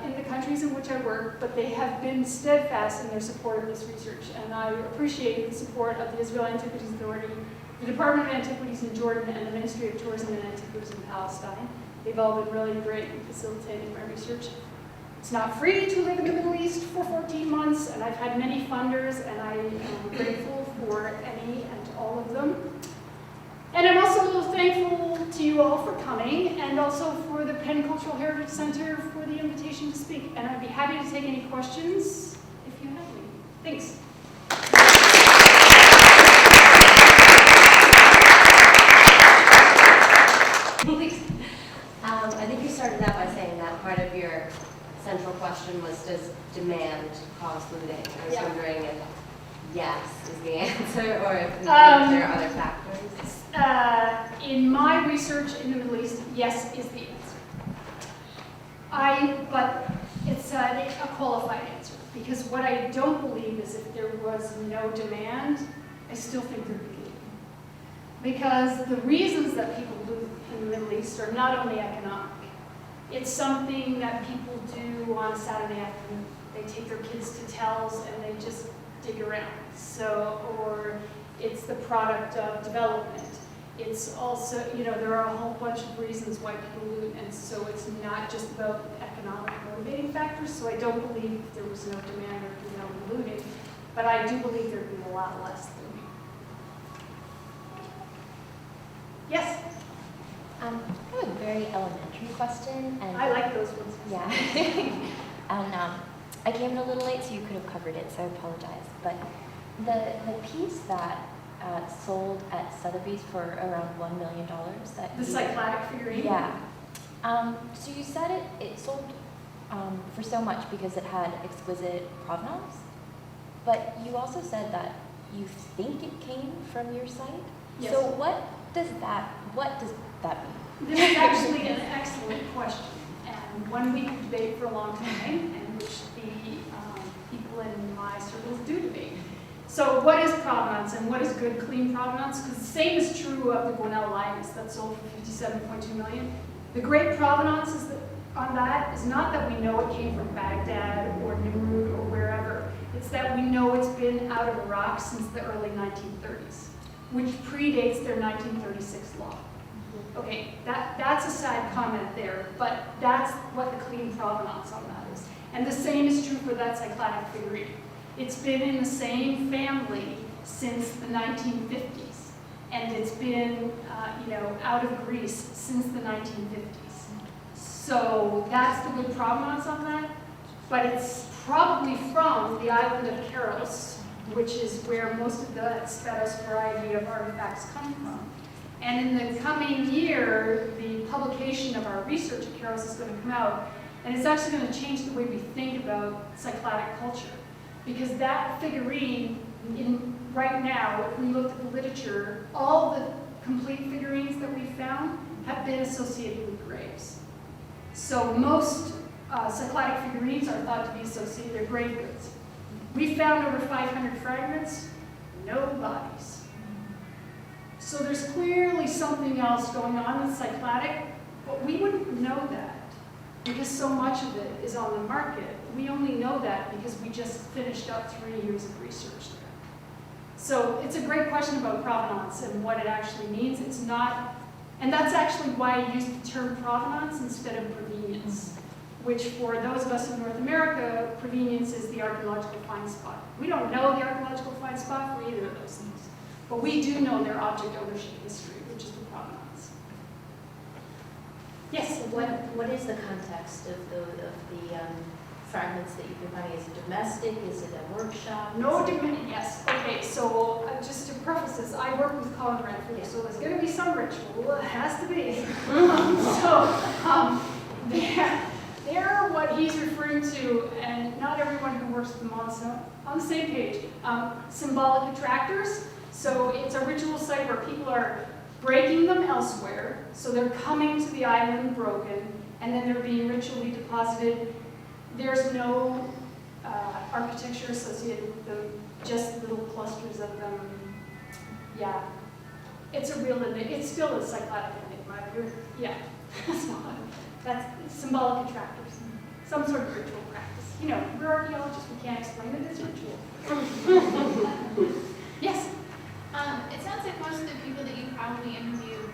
in the countries in which I work, but they have been steadfast in their support of this research, and I appreciate the support of the Israel Antiquities Authority the Department of Antiquities in Jordan, and the Ministry of Tourism and Antiquities in Palestine. They've all been really great in facilitating my research. It's not free to live in the Middle East for 14 months, and I've had many funders, and I am grateful for any and all of them. And I'm also thankful to you all for coming, and also for the Penn Cultural Heritage Center for the invitation to speak. And I'd be happy to take any questions if you have any. Thanks. I think you started out by saying that part of your central question was, does demand cause looting? I was wondering if yes is the answer, or if there are other factors. In my research in the Middle East, yes is the answer. But it's a qualified answer, because what I don't believe is if there was no demand, I still think there'd be looting. Because the reasons that people loot in the Middle East are not only economic. It's something that people do on a Saturday afternoon. They take their kids to Tells and they just dig around. Or it's the product of development. It's also, there are a whole bunch of reasons why people loot, and so it's not just about economic motivating factors. So I don't believe if there was no demand or no looting, but I do believe there'd be a lot less looting. Yes? I have a very elementary question, and I like those ones. yeah, and I came in a little late, so you could have covered it, so I apologize. But the piece that sold at Sotheby's for around $1 million, that The cycladic figurine? yeah. So you said it sold for so much because it had exquisite provenance, but you also said that you think it came from your site. Yes. So what does that mean? This is actually an excellent question, and one we could debate for a long time, and which the people in my circles do debate. So what is provenance, and what is good, clean provenance? Because the same is true of the Gwinnell Linus that sold for $57.2 million. The great provenance on that is not that we know it came from Baghdad or Nimrud or wherever. It's that we know it's been out of Iraq since the early 1930s, which predates their 1936 law. Okay, that's a side comment there, but that's what the clean provenance on that is. And the same is true for that cycladic figurine. It's been in the same family since the 1950s, and it's been, out of Greece since the 1950s. So that's the good provenance on that, but it's probably from the island of Keros, which is where most of the Spetos variety of artifacts come from. And in the coming year, the publication of our research at Keros is going to come out, and it's actually going to change the way we think about cycladic culture. Because that figurine, right now, if we look at the literature, all the complete figurines that we found have been associated with graves. So most cycladic figurines are thought to be associated, they're grave goods. We found over 500 fragments, no bodies. So there's clearly something else going on with cycladic, but we wouldn't know that because so much of it is on the market. We only know that because we just finished up 3 years of research there. So it's a great question about provenance and what it actually means. It's not, and that's actually why I used the term provenance instead of provenience, which for those of us in North America, provenience is the archaeological find spot. We don't know the archaeological find spot for either of those things. But we do know their object ownership history, which is the provenance. Yes? What is the context of the fragments that you've been finding? Is it domestic? Is it a workshop? No dominion, yes. Okay, so just to preface this, I work with Colin Bradford, so there's going to be some ritual. It has to be. They're what he's referring to, and not everyone who works with them on the same page, symbolic attractors. So it's a ritual site where people are breaking them elsewhere, so they're coming to the island broken, and then they're being ritually deposited. There's no architecture associated with them, just little clusters of them. Yeah, it's a real, it's still a cycladic enigma. Yeah, that's symbolic attractors, some sort of ritual practice. We're archaeologists, we can't explain it as ritual. Yes? It sounds like most of the people that you probably interviewed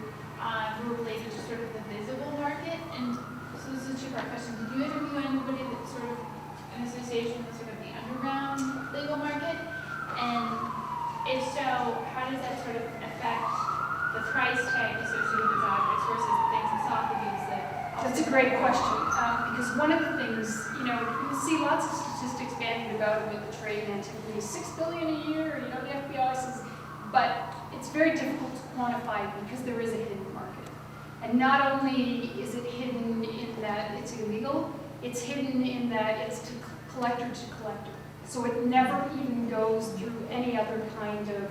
were related to sort of the visible market. And so this is a two-part question. Did you interview anybody that's sort of an association with sort of the underground legal market? And if so, how does that sort of affect the price tag associated with those objects versus the things in Sotheby's that? That's a great question, because one of the things, you'll see lots of statistics bandied about the trade in antiquities, $6 billion a year, the FBI says, but it's very difficult to quantify because there is a hidden market. And not only is it hidden in that it's illegal, it's hidden in that it's collector to collector. So it never even goes through any other kind of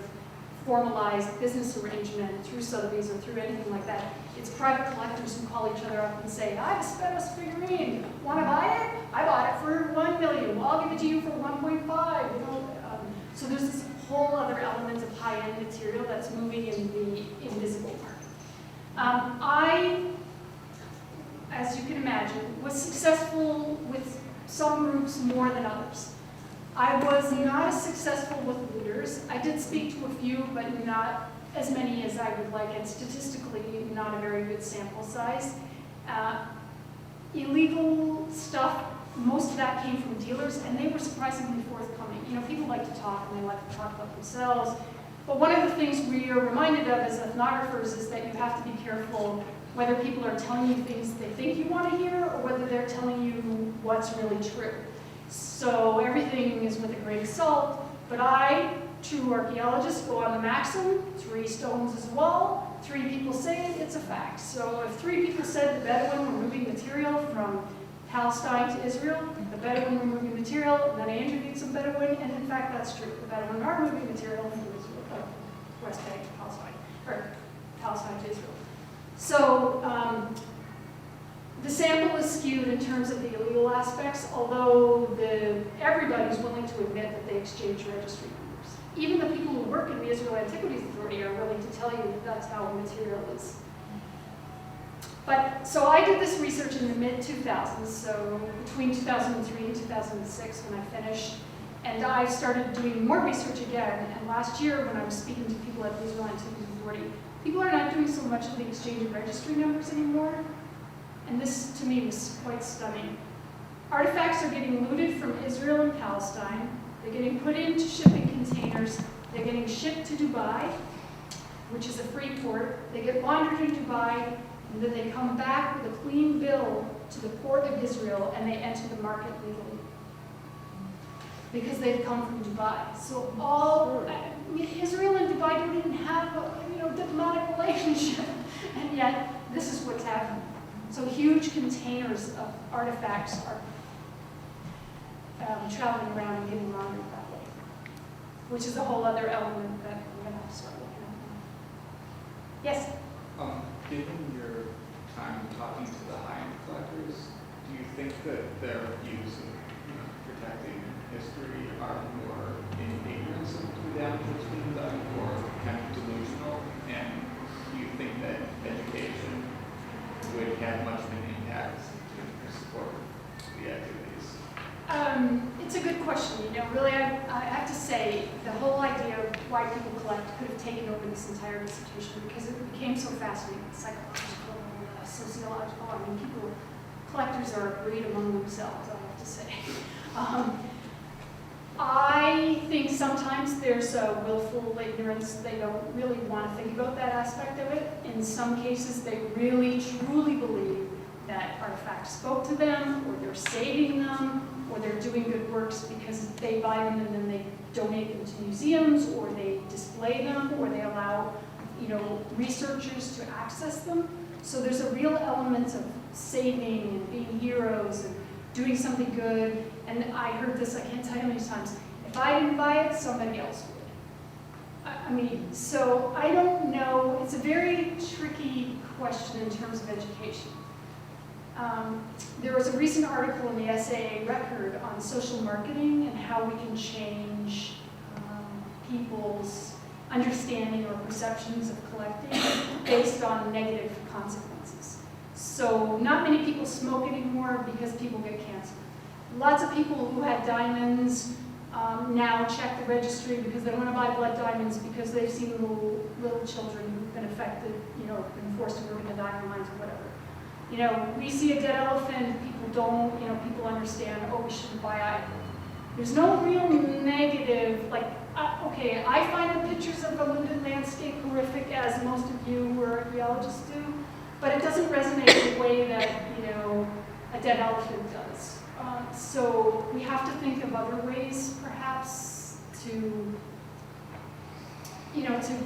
formalized business arrangement through Sotheby's or through anything like that. It's private collectors who call each other up and say, I have a Spetos figurine. Want to buy it? I bought it for $1 million. Well, I'll give it to you for 1.5. So there's this whole other element of high-end material that's moving in the invisible market. I, as you can imagine, was successful with some groups more than others. I was not as successful with looters. I did speak to a few, but not as many as I would like, and statistically not a very good sample size. Illegal stuff, most of that came from dealers, and they were surprisingly forthcoming. People like to talk, and they like to talk about themselves. But one of the things we are reminded of as ethnographers is that you have to be careful whether people are telling you things they think you want to hear, or whether they're telling you what's really true. So everything is with a grain of salt, but I, true archaeologist, go on the maxim, 3 stones is a wall, 3 people say it, it's a fact. So if 3 people said the Bedouin were moving material from Palestine to Israel, the Bedouin were moving material, and then I interviewed some Bedouin, and in fact that's true. The Bedouin are moving material from Israel, West Bank to Palestine, or Palestine to Israel. So the sample is skewed in terms of the illegal aspects, although everybody's willing to admit that they exchange registry numbers. Even the people who work in the Israel Antiquities Authority are willing to tell you that that's how material is. But, so I did this research in the mid-2000s, so between 2003 and 2006 when I finished, and I started doing more research again, and last year when I was speaking to people at the Israel Antiquities Authority, people are not doing so much of the exchange of registry numbers anymore. And this, to me, was quite stunning. Artifacts are getting looted from Israel and Palestine. They're getting put into shipping containers. They're getting shipped to Dubai, which is a free port. They get laundered in Dubai, and then they come back with a clean bill to the port of Israel, and they enter the market legally because they've come from Dubai. So Israel and Dubai don't even have a diplomatic relationship, and yet this is what's happening. So huge containers of artifacts are traveling around and getting laundered that way, which is a whole other element that we're going to have to start looking at. Yes? Given your time talking to the high-end collectors, do you think that their views of protecting history are more in ignorance of the damage that's been done, or kind of delusional? And do you think that education would have much of an impact to support the activities? It's a good question. Really, I have to say, the whole idea of why people collect could have taken over this entire institution because it became so fascinating, psychological, sociological. Collectors are great among themselves, I have to say. I think sometimes there's a willful ignorance. They don't really want to think about that aspect of it. In some cases, they really, truly believe that artifacts spoke to them, or they're saving them, or they're doing good works because they buy them and then they donate them to museums, or they display them, or they allow researchers to access them. So there's a real element of saving and being heroes and doing something good. And I heard this, I can't tell you how many times, if I didn't buy it, somebody else would. So I don't know, it's a very tricky question in terms of education. There was a recent article in the SAA Record on social marketing and how we can change people's understanding or perceptions of collecting based on negative consequences. So not many people smoke anymore because people get cancer. Lots of people who had diamonds now check the registry because they want to buy blood diamonds because they've seen little children who've been affected, been forced to work in the diamond mines or whatever. We see a dead elephant, people don't, people understand, oh, we shouldn't buy either. There's no real negative, okay, I find the pictures of the looted landscape horrific, as most of you who are archaeologists do, but it doesn't resonate the way that, a dead elephant does. So we have to think of other ways, perhaps, to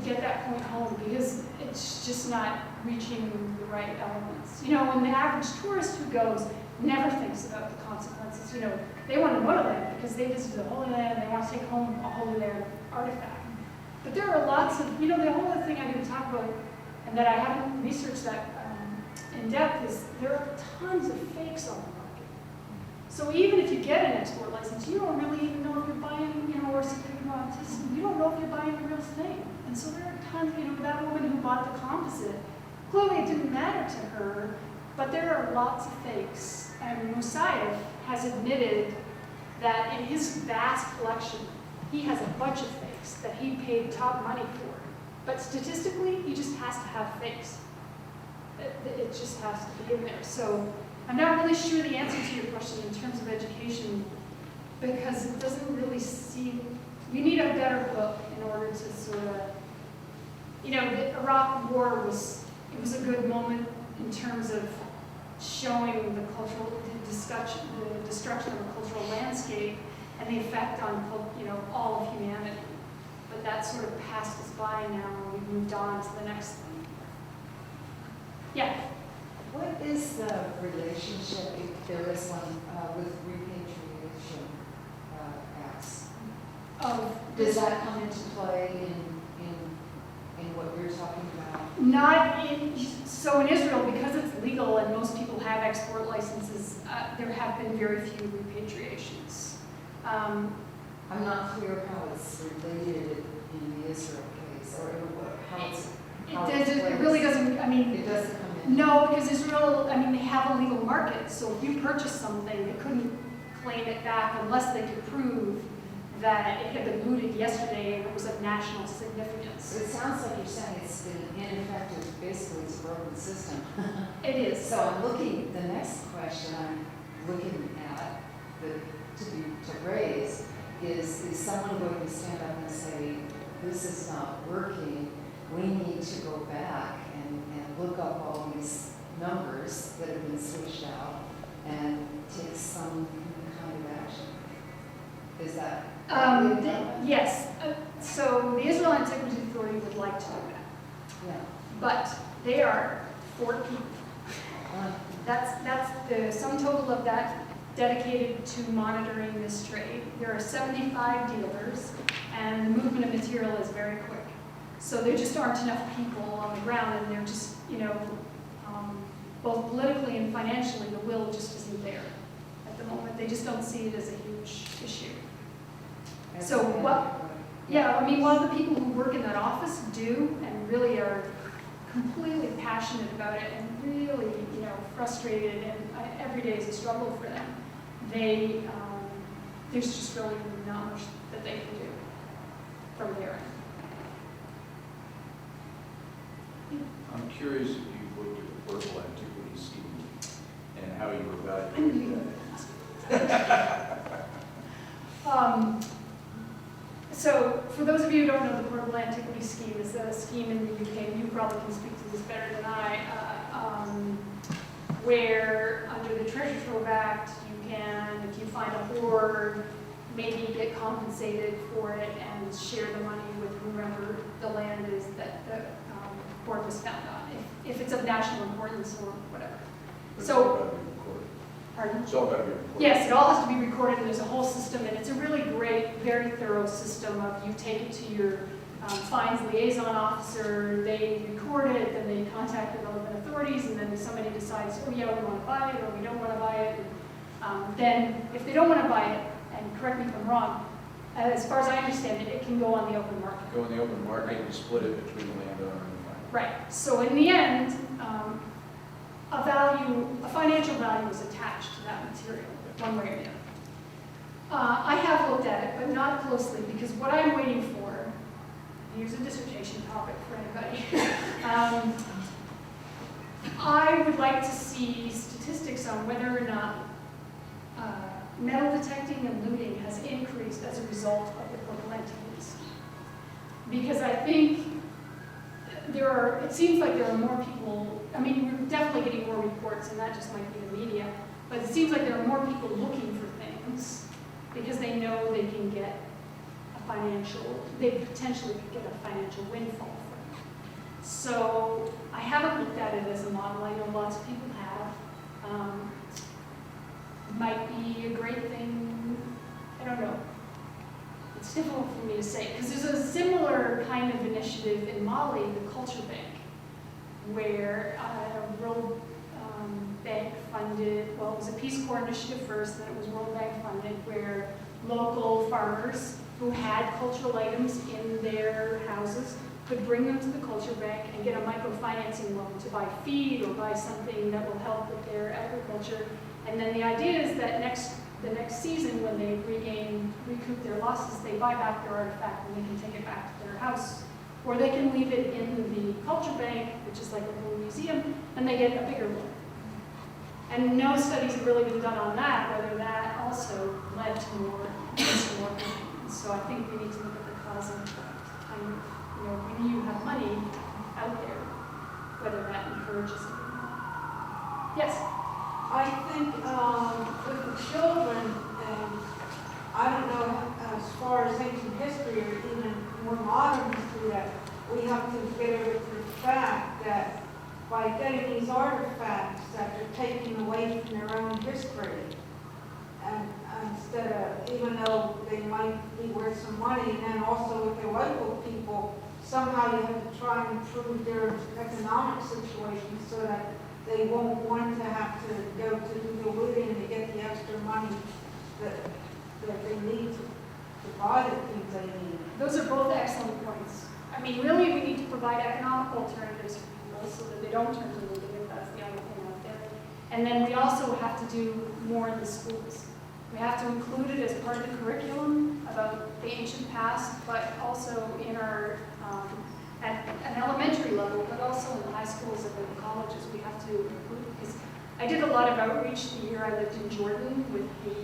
get that point home, because it's just not reaching the right elements. And the average tourist who goes never thinks about the consequences. They want to go to land because they visited the Holy Land, they want to take home a Holy Land artifact. But there are lots of, the whole other thing I didn't talk about, and that I haven't researched that in depth, is there are tons of fakes on the market. So even if you get an export license, you don't really even know if you're buying, or certificate of authenticity, you don't know if you're buying the real thing. And so there are tons, that woman who bought the composite, clearly it didn't matter to her, but there are lots of fakes. And Musayev has admitted that in his vast collection, he has a bunch of fakes that he paid top money for. But statistically, he just has to have fakes. It just has to be in there. So I'm not really sure the answer to your question in terms of education, because it doesn't really seem, you need a better book in order to sort of, the Iraq War was a good moment in terms of showing the destruction of the cultural landscape and the effect on, all of humanity. But that sort of passed us by now, and we've moved on to the next thing. Yeah? What is the relationship, if there is one, with repatriation acts? Does that come into play in what you're talking about? So in Israel, because it's legal and most people have export licenses, there have been very few repatriations. I'm not clear how it's related in the Israel case, or how it's It really doesn't, It doesn't come in. No, because Israel, they have a legal market, so if you purchase something, they couldn't claim it back unless they could prove that it had been looted yesterday and it was of national significance. It sounds like you're saying it's been ineffective, basically it's a broken system. It is. So I'm looking, the next question I'm looking at to raise is someone going to stand up and say, this is not working, we need to go back and look up all these numbers that have been switched out and take some kind of action? Is that? Yes. So the Israel Antiquities Authority would like to do that. Yeah. But they are 4 people. That's the sum total of that dedicated to monitoring this trade. There are 75 dealers, and the movement of material is very quick. So there just aren't enough people on the ground, and they're just, both politically and financially, the will just isn't there at the moment. They just don't see it as a huge issue. So what? Yeah, a lot of the people who work in that office do, and really are completely passionate about it, and really, frustrated, and every day is a struggle for them. There's just really not much that they can do from there. I'm curious if you've looked at the portable antiquities scheme and how you evaluate that. So, for those of you who don't know, the portable antiquities scheme is a scheme in the UK, and you probably can speak to this better than I, where under the Treasure Trove Act, you can, if you find a hoard, maybe get compensated for it and share the money with whomever the land is that the hoard was found on, if it's of national importance or whatever. But So, it's all got to be recorded. Pardon? It's all got to be recorded. Yes, it all has to be recorded, and there's a whole system, and it's a really great, very thorough system of you take it to your fines liaison officer, they record it, then they contact the relevant authorities, and then somebody decides, oh yeah, we want to buy it, or we don't want to buy it. And, then, if they don't want to buy it, and correct me if I'm wrong, as far as I understand it, it can go on the open market. Go in the open market and split it between the landowner and the farmer. Right. So in the end, a financial value is attached to that material, one way or the other. I have looked at it, but not closely, because what I'm waiting for, here's a dissertation topic for anybody. I would like to see statistics on whether or not metal detecting and looting has increased as a result of the purple antiquities. Because I think it seems like there are more people, I mean, we're definitely getting more reports, and that just might be the media, but it seems like there are more people looking for things because they know they can get they potentially could get a financial windfall from it. So I haven't looked at it as a model. I know lots of people have. Might be a great thing. I don't know. It's difficult for me to say because there's a similar kind of initiative in Mali, the Culture Bank, where a World Bank funded, well, it was a Peace Corps initiative first, then it was World Bank funded, where local farmers who had cultural items in their houses could bring them to the Culture Bank and get a microfinancing loan to buy feed or buy something that will help with their agriculture. And then the idea is that the next season, when they recoup their losses, they buy back their artifact and they can take it back to their house. Or they can leave it in the Culture Bank, which is like a little museum, and they get a bigger loan. And no studies have really been done on that, whether that also led to more payments. So I think we need to look at the cause and effect. When you have money out there, whether that encourages it or not. Yes? I think with the children, I don't know as far as ancient history or even more modern history, that we have to get over to the fact that by getting these artifacts that they're taking away from their own history, and instead of, even though they might be worth some money, and then also with their local people, somehow you have to try and improve their economic situation so that they won't want to have to go to do the looting to get the extra money that they need to buy the things they need. Those are both excellent points. I mean, really, we need to provide economic alternatives for people so that they don't turn to looting if that's the only thing out there. And then we also have to do more in the schools. We have to include it as part of the curriculum about the ancient past, but also in our at an elementary level, but also in the high schools and in the colleges, we have to include it. Because I did a lot of outreach the year I lived in Jordan with the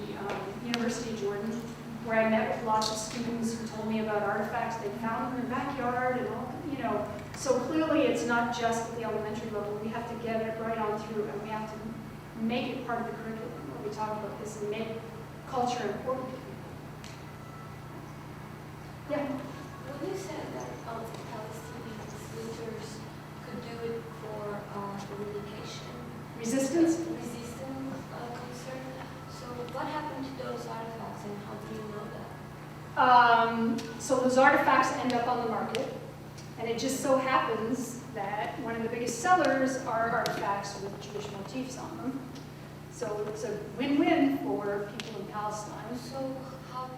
University of Jordan, where I met with lots of students who told me about artifacts they found in their backyard and all, So clearly it's not just at the elementary level. We have to get it right on through, and we have to make it part of the curriculum where we talk about this and make culture important. Yeah? When you said that Palestinian looters could do it for eradication, Resistance? resistance concern, so what happened to those artifacts and how do you know that? So those artifacts end up on the market, and it just so happens that one of the biggest sellers are artifacts with Jewish motifs on them. So it's a win-win for people in Palestine. So how